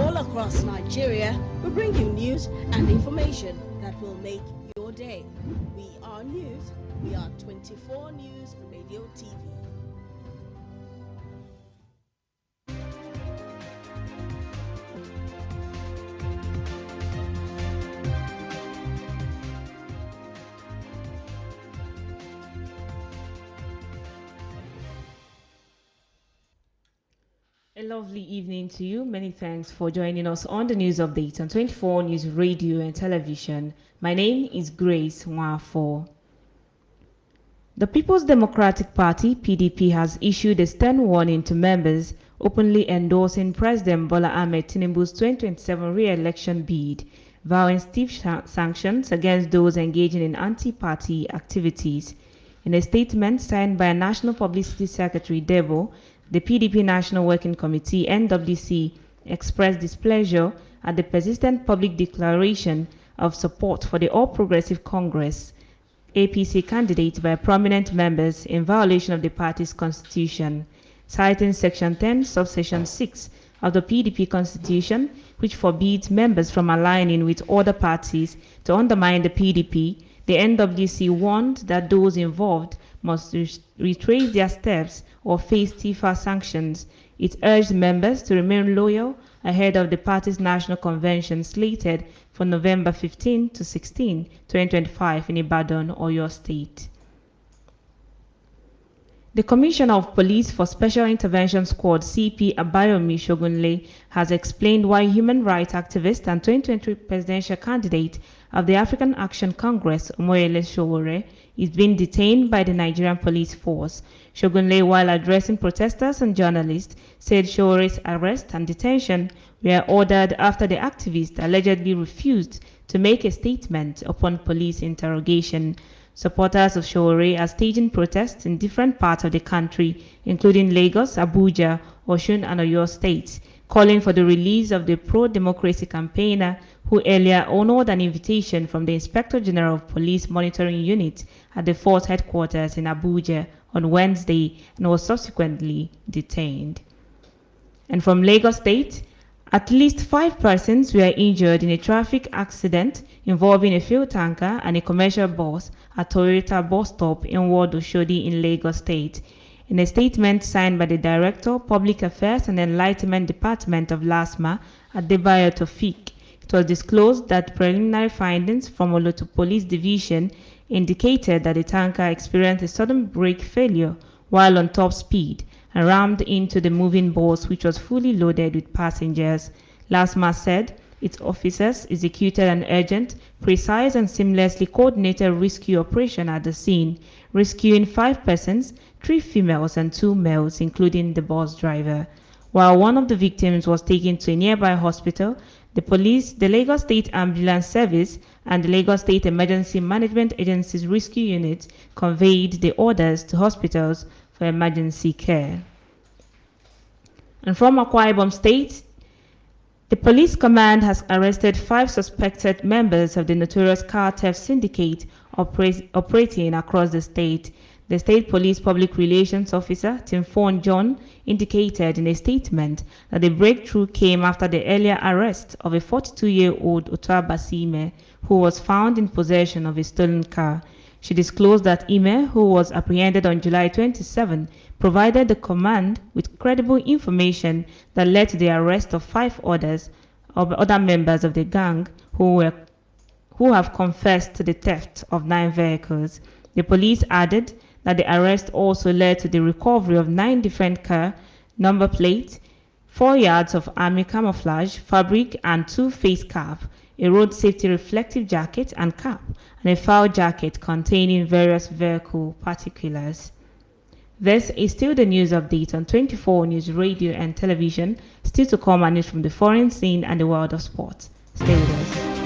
all across Nigeria, we bring you news and information that will make your day. We are news. We are 24 News Radio TV. A lovely evening to you. Many thanks for joining us on the news update on 24 News Radio and Television. My name is Grace Nwafo. The People's Democratic Party, PDP, has issued a stern warning to members openly endorsing President Bola Ahmed Tinubu's 2027 re-election bid, vowing stiff sanctions against those engaging in anti-party activities. In a statement signed by National Publicity Secretary Debo, the PDP National Working Committee (NWC) expressed displeasure at the persistent public declaration of support for the All Progressive Congress APC candidate by prominent members in violation of the party's constitution, citing Section 10, Subsection 6 of the PDP Constitution, which forbids members from aligning with other parties to undermine the PDP. The NWC warned that those involved must retrace their steps or face stiffer sanctions. It urged members to remain loyal ahead of the party's national convention slated for November 15 to 16, 2025 in Ibadan, Oyo State. The Commissioner of Police for Special Intervention Squad, CP Abayomi Shogunle, has explained why human rights activist and 2023 presidential candidate of the African Action Congress, Omoyele Sowore, is being detained by the Nigerian police force. Shogunle, while addressing protesters and journalists, said Showore's arrest and detention were ordered after the activist allegedly refused to make a statement upon police interrogation. Supporters of Showore are staging protests in different parts of the country, including Lagos, Abuja, Osun, and Oyo states, calling for the release of the pro-democracy campaigner who earlier honored an invitation from the Inspector General of Police Monitoring Unit at the force headquarters in Abuja on Wednesday and was subsequently detained. And from Lagos State, at least 5 persons were injured in a traffic accident involving a fuel tanker and a commercial bus at Toyota bus stop in Ward Oshodi in Lagos State. In a statement signed by the Director, Public Affairs and Enlightenment Department of LASMA, Adebayo Tofik, it was disclosed that preliminary findings from Oloto Police Division indicated that the tanker experienced a sudden brake failure while on top speed and rammed into the moving bus, which was fully loaded with passengers. LASMA said its officers executed an urgent, precise and seamlessly coordinated rescue operation at the scene, rescuing 5 persons, 3 females and 2 males, including the bus driver. While one of the victims was taken to a nearby hospital, the police, the Lagos State Ambulance Service, and the Lagos State Emergency Management Agency's rescue unit conveyed the orders to hospitals for emergency care. And from Akwa Ibom State, the police command has arrested 5 suspected members of the notorious car theft syndicate operating across the state. The State Police Public Relations Officer, Timfon John, indicated in a statement that the breakthrough came after the earlier arrest of a 42-year-old Otua Basime, who was found in possession of a stolen car. She disclosed that Ime, who was apprehended on July 27, provided the command with credible information that led to the arrest of 5 other members of the gang who have confessed to the theft of 9 vehicles. The police added that the arrest also led to the recovery of 9 different car number plates, 4 yards of army camouflage fabric and 2 face cap, a road safety reflective jacket and cap, and a file jacket containing various vehicle particulars. This is still the news update on 24 News Radio and Television, still to come and news from the foreign scene and the world of sports. Stay with us.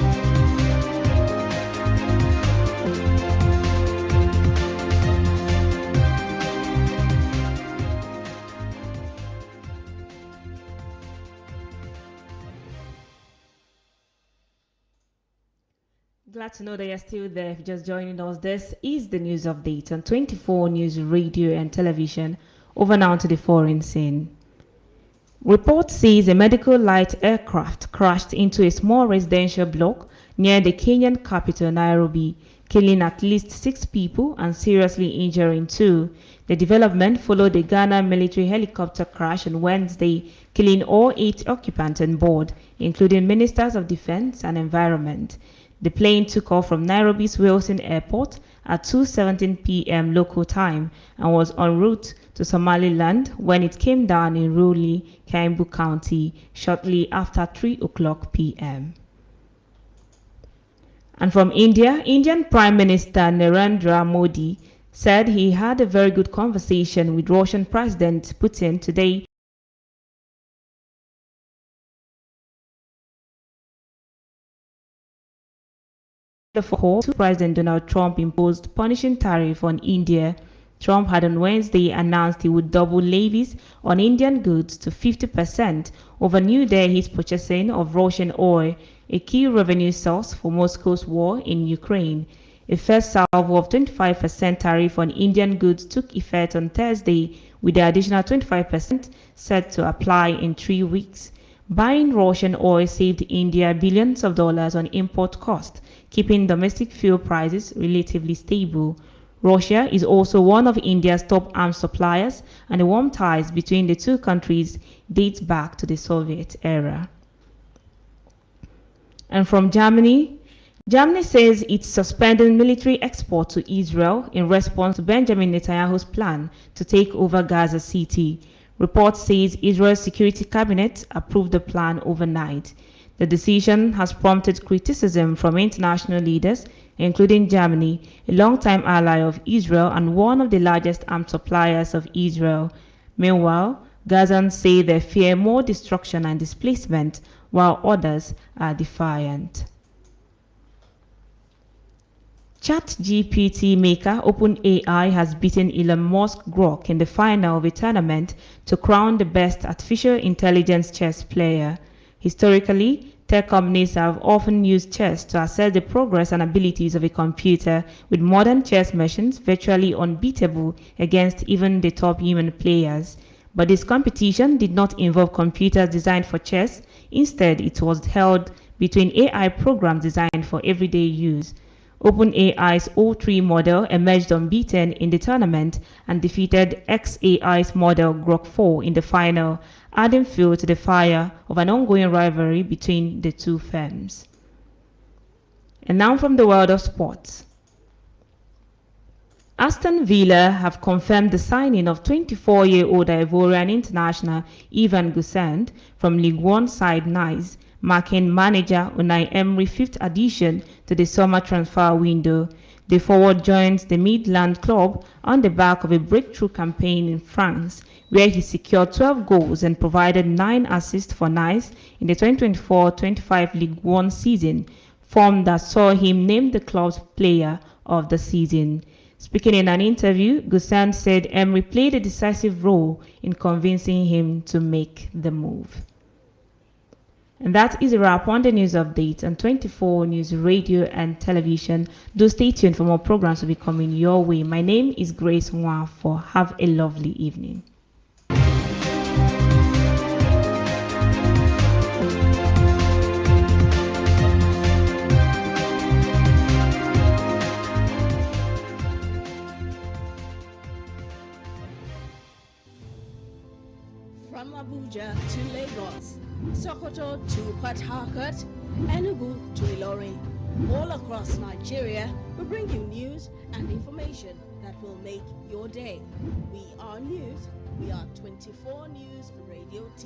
Glad to know that you're still there. If you're just joining us, this is the news update on 24 News Radio and Television. Over now to the foreign scene. Report says a medical light aircraft crashed into a small residential block near the Kenyan capital, Nairobi, killing at least 6 people and seriously injuring 2. The development followed a Ghana military helicopter crash on Wednesday, killing all 8 occupants on board, including Ministers of Defense and Environment. The plane took off from Nairobi's Wilson Airport at 2:17 p.m. local time and was en route to Somaliland when it came down in Ruli, Kiambu County, shortly after 3 o'clock p.m. And from India, Indian Prime Minister Narendra Modi said he had a very good conversation with Russian President Putin today before President Donald Trump imposed punishing tariff on India. Trump had on Wednesday announced he would double levies on Indian goods to 50% over New Delhi's purchasing of Russian oil, a key revenue source for Moscow's war in Ukraine. A first salvo of 25% tariff on Indian goods took effect on Thursday, with the additional 25% set to apply in 3 weeks. Buying Russian oil saved India billions of dollars on import costs, keeping domestic fuel prices relatively stable. Russia is also one of India's top arms suppliers, and the warm ties between the two countries date back to the Soviet era. And from Germany, Germany says it's suspending military export to Israel in response to Benjamin Netanyahu's plan to take over Gaza City. Report says Israel's security cabinet approved the plan overnight. The decision has prompted criticism from international leaders, including Germany, a longtime ally of Israel and one of the largest arms suppliers of Israel. Meanwhile, Gazans say they fear more destruction and displacement, while others are defiant. ChatGPT maker OpenAI has beaten Elon Musk Grok in the final of a tournament to crown the best artificial intelligence chess player. Historically, tech companies have often used chess to assess the progress and abilities of a computer, with modern chess machines virtually unbeatable against even the top human players. But this competition did not involve computers designed for chess. Instead, it was held between AI programs designed for everyday use. OpenAI's O3 model emerged unbeaten in the tournament and defeated xAI's model Grok 4 in the final, adding fuel to the fire of an ongoing rivalry between the two firms. And now from the world of sports. Aston Villa have confirmed the signing of 24-year-old Ivorian international Ivan Goussend from League One side Nice, marking manager Unai Emery's 5th addition to the summer transfer window. The forward joins the Midland club on the back of a breakthrough campaign in France, where he secured 12 goals and provided 9 assists for Nice in the 2024-25 League One season, form that saw him named the club's player of the season. Speaking in an interview, Goussend said Emery played a decisive role in convincing him to make the move. And that is a wrap on the news update on 24 News Radio and Television. Do stay tuned for more programs to be coming your way. My name is Grace Nwafo. Have a lovely evening. From Abuja to Lagos, Sokoto to Port Harcourt, Enugu to Ilorin, all across Nigeria, we bring you news and information that will make your day. We are news. We are 24 News Radio TV.